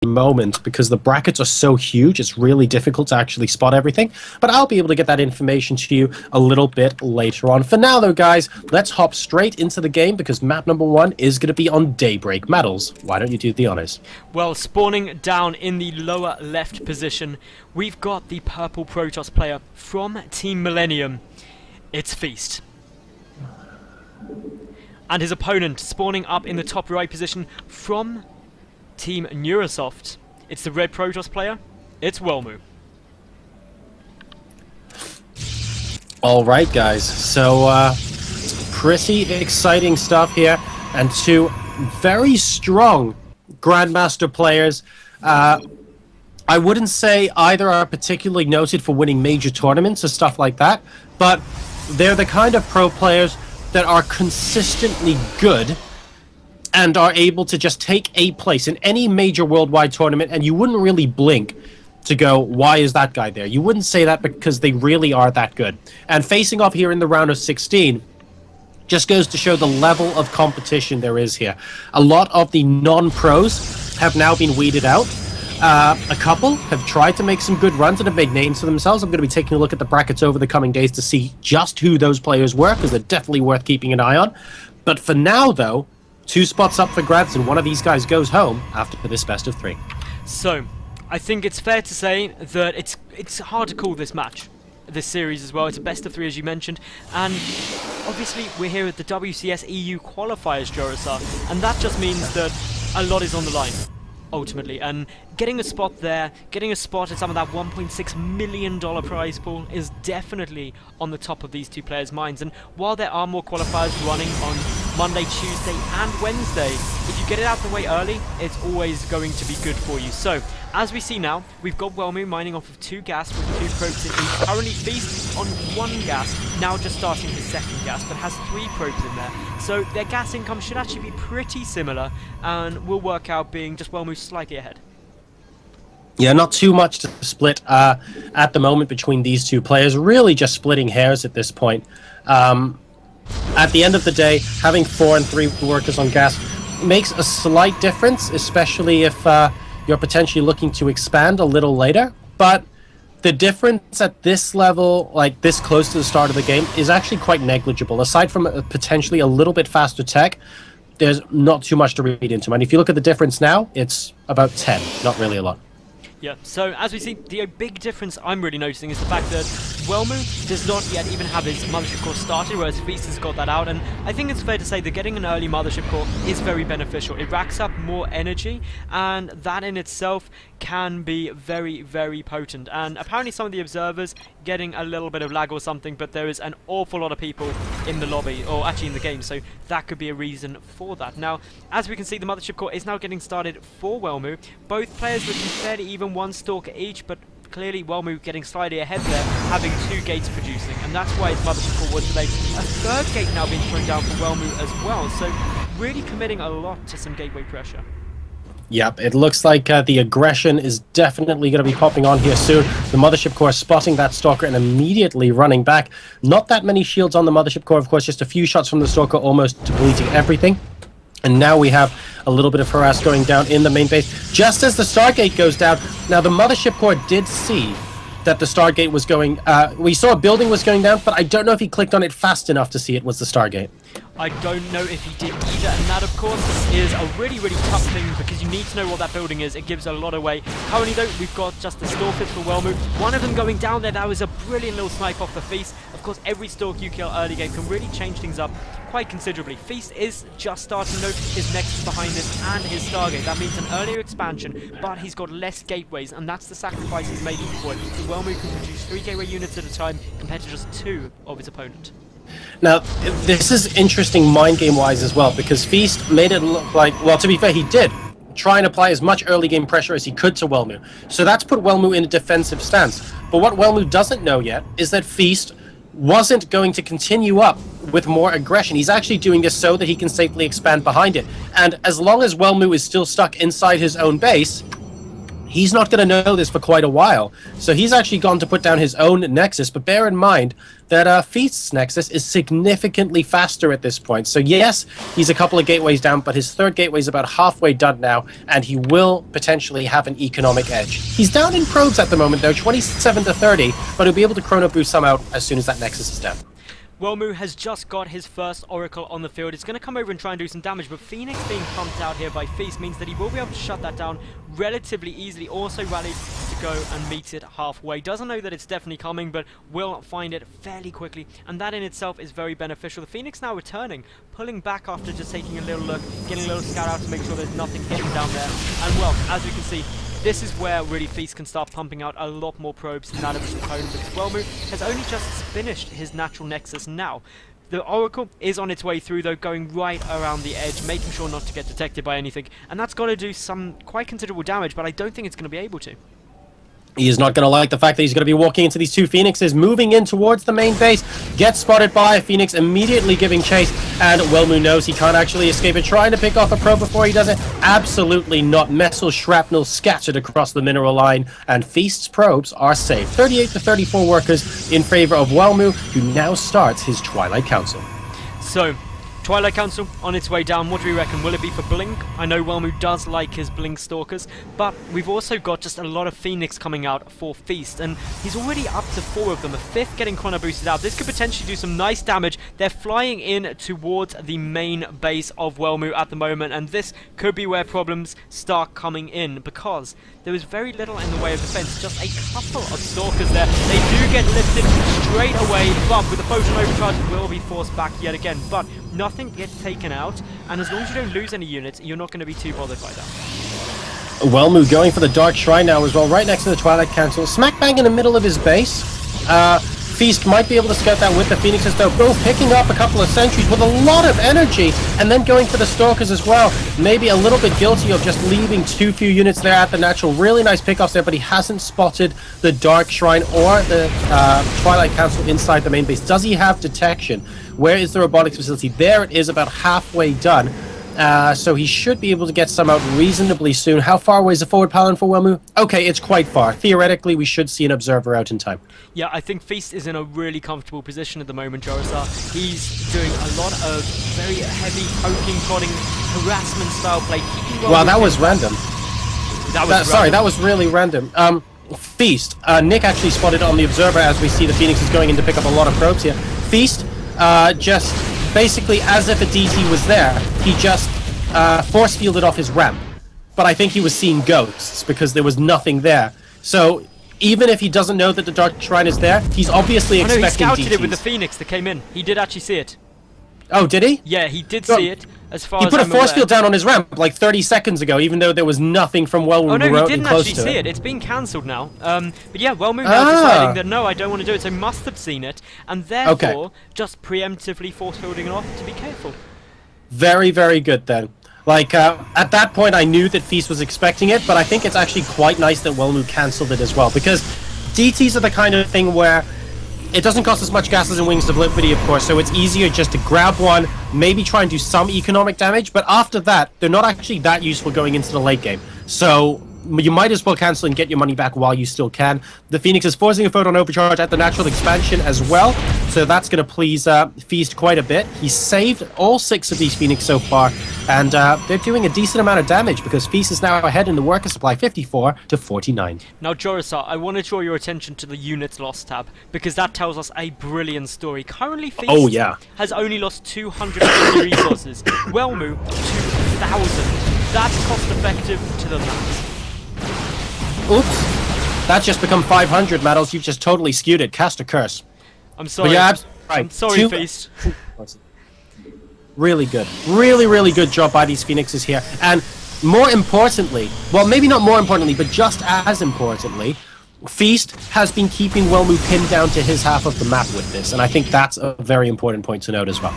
moment because the brackets are so huge. It's really difficult to actually spot everything, but I'll be able to get that information to you a little bit later on. For now, though, guys, let's hop straight into the game because map number 1 is going to be on Daybreak. Madals, why don't you do the honors? Well, spawning down in the lower left position, we've got the purple Protoss player from Team Millennium. It's Feast. And his opponent spawning up in the top right position from Team Neurosoft. It's the red Protoss player. It's Welmu. Alright, guys. So, pretty exciting stuff here. And two very strong Grandmaster players. I wouldn't say either are particularly noted for winning major tournaments or stuff like that, but they're the kind of pro players that are consistently good and are able to just take a place in any major worldwide tournament, and you wouldn't really blink to go, why is that guy there? You wouldn't say that because they really are that good. And facing off here in the round of 16 just goes to show the level of competition there is here. A lot of the non-pros have now been weeded out. A couple have tried to make some good runs and have made names for themselves. I'm going to be taking a look at the brackets over the coming days to see just who those players were, because they're definitely worth keeping an eye on. But for now, though, 2 spots up for grabs, and one of these guys goes home after this best of 3. So, I think it's fair to say that it's hard to call this match, this series as well. It's a best of 3, as you mentioned, and obviously we're here at the WCS EU Qualifiers, JoRoSaR, and that just means that a lot is on the line, ultimately, and getting a spot there, getting a spot at some of that $1.6 million prize pool is definitely on the top of these 2 players' minds. And while there are more qualifiers running on Monday, Tuesday and Wednesday, if you get it out the way early, it's always going to be good for you. So, as we see now, we've got Welmu mining off of 2 gas with 2 probes in each. Currently Feast on 1 gas, now just starting his 2nd gas, but has 3 probes in there. So their gas income should actually be pretty similar, and will work out being just Welmu slightly ahead. Yeah, not too much to split at the moment between these 2 players. Really just splitting hairs at this point. At the end of the day, having 4 and 3 workers on gas makes a slight difference, especially if you're potentially looking to expand a little later. But the difference at this level, like this close to the start of the game, is actually quite negligible. Aside from potentially a little bit faster tech, there's not too much to read into. And if you look at the difference now, it's about 10, not really a lot. Yeah, so as we see, the big difference I'm really noticing is the fact that Welmu does not yet even have his Mothership Core started, whereas Feast has got that out, and I think it's fair to say that getting an early Mothership Core is very beneficial. It racks up more energy, and that in itself can be very, very potent. And apparently some of the observers getting a little bit of lag or something, but there is an awful lot of people in the lobby, or actually in the game, so that could be a reason for that. Now, as we can see, the Mothership Core is now getting started for Welmu. Both players looking fairly even, 1 stalker each, but clearly Welmu getting slightly ahead there, having 2 gates producing, and that's why his Mothership Core was delayed. A 3rd gate now being thrown down for Welmu as well, so really committing a lot to some gateway pressure. Yep, it looks like the aggression is definitely going to be popping on here soon. The Mothership Core spotting that Stalker and immediately running back. Not that many shields on the Mothership Core, of course, just a few shots from the Stalker almost depleting everything. And now we have a little bit of harass going down in the main base. Just as the Stargate goes down, now the Mothership Core did see that the Stargate was going... we saw a building was going down, but I don't know if he clicked on it fast enough to see it was the Stargate. I don't know if he did either, and that of course is a really, really tough thing because you need to know what that building is. It gives a lot away. Currently though, we've got just the Stalkers for Welmu. One of them going down there. That was a brilliant little snipe off the Feast. Of course, every Stalk you kill early game can really change things up quite considerably. Feast is just starting though. His Nexus behind this and his Stargate. That means an earlier expansion, but he's got less gateways, and that's the sacrifice he's making for it. So Welmu can produce 3 gateway units at a time compared to just 2 of his opponent. Now, this is interesting mind game-wise as well, because Feast made it look like, well, to be fair, he did try and apply as much early game pressure as he could to Welmu. So that's put Welmu in a defensive stance. But what Welmu doesn't know yet is that Feast wasn't going to continue up with more aggression. He's actually doing this so that he can safely expand behind it. And as long as Welmu is still stuck inside his own base, He's not going to know this for quite a while, so he's actually gone to put down his own Nexus, but bear in mind that Feast's Nexus is significantly faster at this point. So yes, he's a couple of gateways down, but his third gateway is about halfway done now, and he will potentially have an economic edge. He's down in probes at the moment, though, 27 to 30, but he'll be able to chrono boost some out as soon as that Nexus is down. Welmu has just got his first Oracle on the field. It's going to come over and try and do some damage, but Phoenix being pumped out here by Feast means that he will be able to shut that down relatively easily. Also rallied to go and meet it halfway. Doesn't know that it's definitely coming, but will find it fairly quickly, and that in itself is very beneficial. The Phoenix now returning, pulling back after just taking a little look, getting a little scout out to make sure there's nothing hidden down there. And well, as we can see, this is where really Feast can start pumping out a lot more probes than that of his opponent, because Welmu has only just finished his natural Nexus now. The Oracle is on its way through, though, going right around the edge, making sure not to get detected by anything, and that's got to do some quite considerable damage, but I don't think it's going to be able to. He is not going to like the fact that he's going to be walking into these two Phoenixes, moving in towards the main base, gets spotted by a Phoenix, immediately giving chase, and Welmu knows he can't actually escape it, trying to pick off a probe before he does it. Absolutely not. Missile shrapnel scattered across the mineral line, and Feast's probes are safe. 38 to 34 workers in favor of Welmu, who now starts his Twilight Council. So, Twilight Council on its way down. What do we reckon? Will it be for Blink? I know Welmu does like his Blink Stalkers, but we've also got just a lot of Phoenix coming out for Feast, and he's already up to 4 of them, a 5th getting chrono boosted out. This could potentially do some nice damage. They're flying in towards the main base of Welmu at the moment, and this could be where problems start coming in, because there is very little in the way of defense, just a couple of Stalkers there. They do get lifted straight away, but with the Photon Overcharge will be forced back yet again, but nothing gets taken out, and as long as you don't lose any units, you're not going to be too bothered by that. Welmu going for the Dark Shrine now as well, right next to the Twilight Council, smack bang in the middle of his base. Feast might be able to scout that with the Phoenixes, though. Both picking up a couple of sentries with a lot of energy, and then going for the Stalkers as well. Maybe a little bit guilty of just leaving too few units there at the natural. Really nice pickoffs there, but he hasn't spotted the Dark Shrine or the Twilight Council inside the main base. Does he have detection? Where is the robotics facility? There it is, about halfway done. So he should be able to get some out reasonably soon. How far away is the forward paladin for Welmu? Okay, it's quite far. Theoretically, we should see an observer out in time. Yeah, I think Feast is in a really comfortable position at the moment, JoRoSaR. He's doing a lot of very heavy poking, prodding, harassment style play. Wow, that was random. Sorry, that was really random. Feast. Nick actually spotted on the observer as we see the Phoenix is going in to pick up a lot of probes here. Feast, just basically as if a DT was there, he just force fielded off his ramp. But I think he was seeing ghosts because there was nothing there. So even if he doesn't know that the Dark Shrine is there, he's obviously expecting DTs. No, he scouted it with the Phoenix that came in. He did actually see it. Oh, did he? Yeah, he did see it. As far he as put I'm a force aware. field down on his ramp like 30 seconds ago, even though there was nothing from Welmu Oh no, he didn't close actually to see it. It's been cancelled now. But yeah, Welmu now deciding that no, I don't want to do it, so must have seen it, and therefore just preemptively force fielding it off to be careful. Very, very good then. Like, at that point I knew that Feast was expecting it, but I think it's actually quite nice that Welmu cancelled it as well, because DTs are the kind of thing where it doesn't cost as much gases and wings of liberty, of course, so it's easier just to grab one, maybe try and do some economic damage, but after that, they're not actually that useful going into the late game. So you might as well cancel and get your money back while you still can. The Phoenix is forcing a photon overcharge at the natural expansion as well, so that's going to please Feast quite a bit. He's saved all 6 of these Phoenix so far, and they're doing a decent amount of damage because Feast is now ahead in the worker supply, 54 to 49. Now, JoRoSaR, I want to draw your attention to the units lost tab, because that tells us a brilliant story. Currently, Feast has only lost 250 resources. Welmu, 2,000. That's cost effective to the max. Oops, that's just become 500, Madals. You've just totally skewed it. Cast a curse. I'm sorry. But yeah, I'm sorry, Feast. Really good. Really, really good job by these Phoenixes here. And more importantly, well, maybe not more importantly, but just as importantly, Feast has been keeping Welmu pinned down to his half of the map with this. And I think that's a very important point to note as well.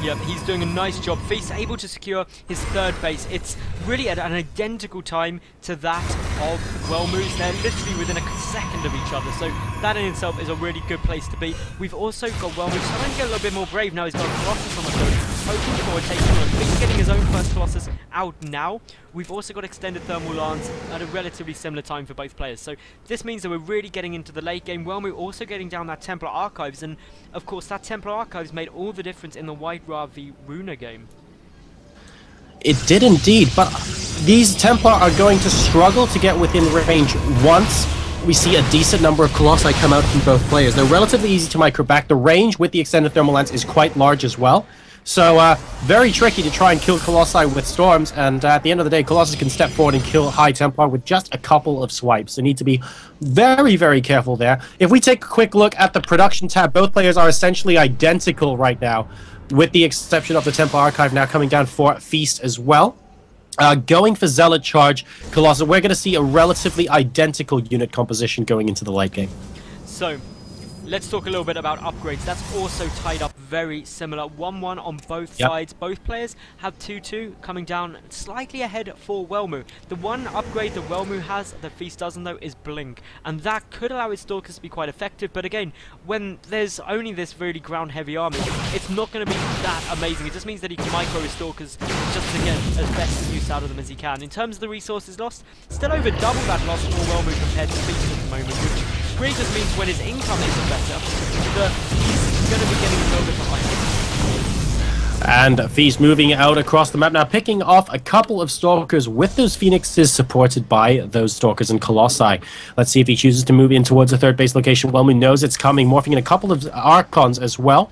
Yep, he's doing a nice job. Feast able to secure his 3rd base. It's really at an identical time to that of Welmu's. They're literally within a second of each other, so that in itself is a really good place to be. We've also got Welmu starting to get a little bit more brave now. He's got a Colossus on the field. poking forward, taking on. Feast getting his own first Colossus out now. We've also got extended thermal lance at a relatively similar time for both players. So this means that we're really getting into the late game. Welmu also getting down that Templar Archives, and of course that Templar Archives made all the difference in the White Ra v Runa game. It did indeed, but these Templar are going to struggle to get within range once we see a decent number of Colossi come out from both players. They're relatively easy to micro-back. The range with the extended thermal lance is quite large as well. So, very tricky to try and kill Colossi with Storms, and at the end of the day, Colossus can step forward and kill High Templar with just a couple of swipes. They need to be very, very careful there. If we take a quick look at the production tab, both players are essentially identical right now, with the exception of the Templar Archive now coming down for Feast as well. Going for Zealot Charge, Colossus, we're going to see a relatively identical unit composition going into the late game. So, let's talk a little bit about upgrades. That's also tied up very similar. 1-1 on both sides. Both players have 2-2 coming down slightly ahead for Welmu. The one upgrade that Welmu has that Feast doesn't though is Blink. And that could allow his Stalkers to be quite effective. But again, when there's only this really ground heavy army, it's not going to be that amazing. It just means that he can micro his Stalkers just to get as best use out of them as he can. In terms of the resources lost, still over double that loss for Welmu compared to Feast at the moment, which really just means when his income isn't better, that he's going to be getting a little bit behind. And Feast moving out across the map now, picking off a couple of Stalkers with those Phoenixes supported by those Stalkers and Colossi. Let's see if he chooses to move in towards the third base location. Welmu knows it's coming, morphing in a couple of Archons as well.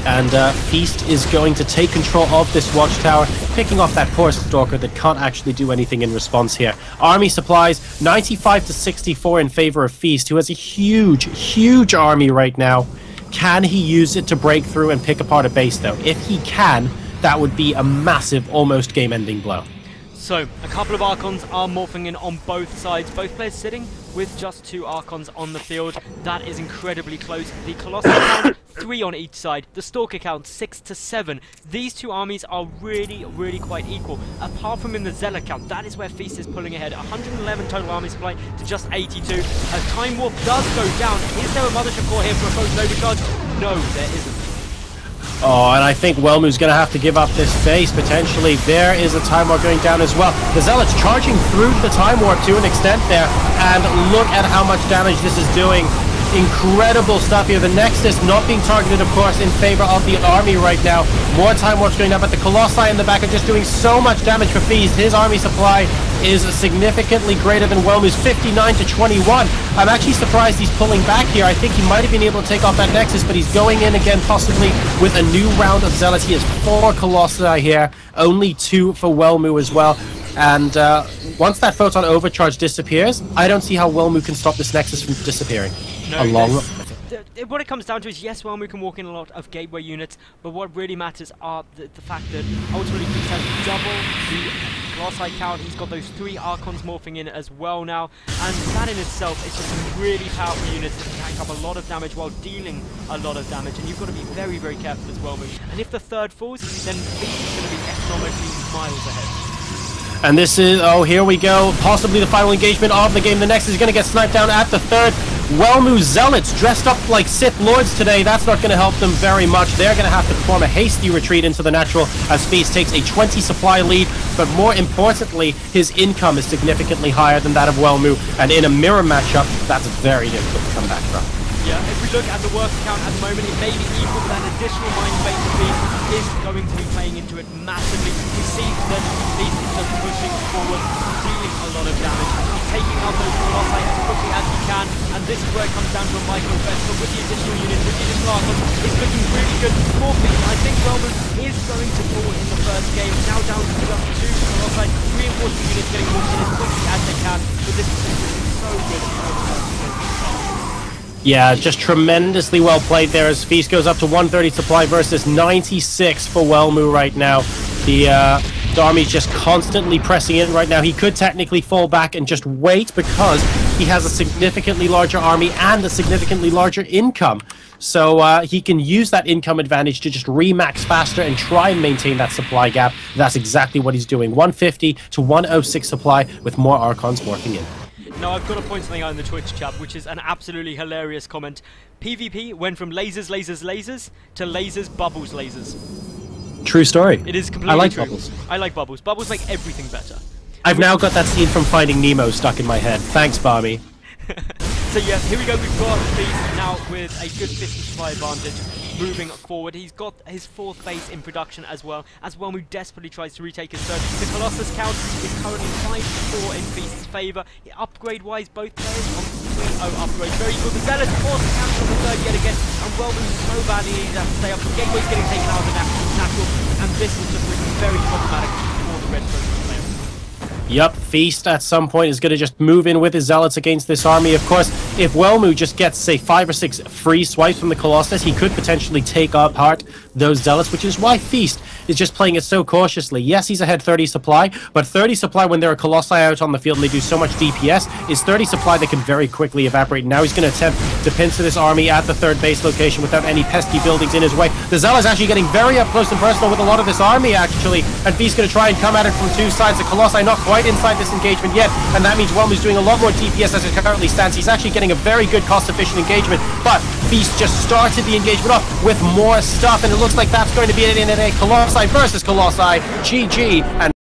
And Feast is going to take control of this watchtower, picking off that poor Stalker that can't actually do anything in response here. Army supplies, 95 to 64 in favor of Feast, who has a huge, huge army right now. Can he use it to break through and pick apart a base, though? If he can, that would be a massive, almost game-ending blow. So, a couple of Archons are morphing in on both sides. Both players sitting with just 2 Archons on the field. That is incredibly close. The Colossus count, 3 on each side. The Stalker count, 6 to 7. These two armies are really, really quite equal. Apart from in the Zealot count, that is where Feast is pulling ahead. 111 total army supply to just 82. As Time Warp does go down, is there a Mothership Core here for a Photon Overcharge? No, there isn't. Oh, and I think Welmu's going to have to give up this base, potentially. There is a Time Warp going down as well. The Zealots charging through the Time Warp to an extent there, and look at how much damage this is doing. Incredible stuff here. The Nexus not being targeted, of course, in favor of the army right now. More Time Warps going down, but the Colossi in the back are just doing so much damage for Feast. His army supply is significantly greater than Welmu's, 59 to 21. I'm actually surprised he's pulling back here. I think he might have been able to take off that Nexus, but he's going in again, possibly with a new round of Zealots. He has 4 Colossi here, only 2 for Welmu as well. And once that Photon Overcharge disappears, I don't see how Welmu can stop this Nexus from disappearing. No, what it comes down to is, yes, Welmu can walk in a lot of gateway units, but what really matters are the fact that ultimately Feast has double the Colossi count. He's got those 3 Archons morphing in as well now, and that in itself is just some really powerful units that can tank up a lot of damage while dealing a lot of damage, and you've got to be very, very careful as Welmu. And if the third falls, then Feast is going to be economically miles ahead. And this is, oh, here we go, possibly the final engagement of the game. The Nexus is going to get sniped down at the third. Welmu Zealots dressed up like Sith Lords today. That's not going to help them very much. They're going to have to perform a hasty retreat into the natural as Feast takes a 20 supply lead. But more importantly, his income is significantly higher than that of Welmu. And in a mirror matchup, that's very difficult to come back from. Yeah, if we look at the worker count at the moment, it may be equal, but that additional mind space of Feast is going to be playing into it massively. We see that Feast is just pushing forward, dealing a lot of damage. He's taking out those Colossi as quickly as he can, and this is where it comes down to a micro-fest. But with the additional units, with the additional Archons, it's looking really good for Feast. I think Welmu is going to fall in the first game, now down to just 2 Colossi, reinforcing units getting walked in as quickly as they can, but this is looking so good. Yeah, just tremendously well played there as Feast goes up to 130 supply versus 96 for Welmu right now. The army's just constantly pressing in right now. He could technically fall back and just wait because he has a significantly larger army and a significantly larger income. So he can use that income advantage to just remax faster and try and maintain that supply gap. That's exactly what he's doing. 150 to 106 supply with more Archons morphing in. Now, I've got to point something out in the Twitch chat, which is an absolutely hilarious comment. PvP went from lasers, lasers, lasers to lasers, bubbles, lasers. True story. It is completely I like true. bubbles. I like bubbles. Bubbles make everything better. I've now got that scene from Finding Nemo stuck in my head. Thanks, Barmy. So yeah, here we go. We've got Beast now with a good 50 supply advantage. Moving forward, he's got his 4th base in production as well, as Welmu desperately tries to retake his 3rd. The Colossus count is currently 5-4 in Beast's favour. Upgrade-wise, both players on 3-0 upgrade. Very good. The Zealot forced the count on the 3rd yet again, and Welmu so badly needs to stay up. The Gateway's getting taken out of the natural, and this will just be very problematic for the Red Focus player. Yup, Feast at some point is going to just move in with his Zealots against this army. Of course, if Welmu just gets, say, 5 or 6 free swipes from the Colossus, he could potentially take apart those Zealots, which is why Feast is just playing it so cautiously. Yes, he's ahead 30 supply, but 30 supply when there are Colossi out on the field and they do so much DPS is 30 supply that can very quickly evaporate. Now he's going to attempt to pincer this army at the 3rd base location without any pesky buildings in his way. The Zealot's actually getting very up close and personal with a lot of this army, actually, and Feast's going to try and come at it from 2 sides. The Colossi not quite inside this engagement yet, and that means Welmu's doing a lot more DPS as it currently stands. He's actually getting a very good cost-efficient engagement, but Feast just started the engagement off with more stuff, and it looks like that's going to be it in a Colossi versus Colossi. GG, and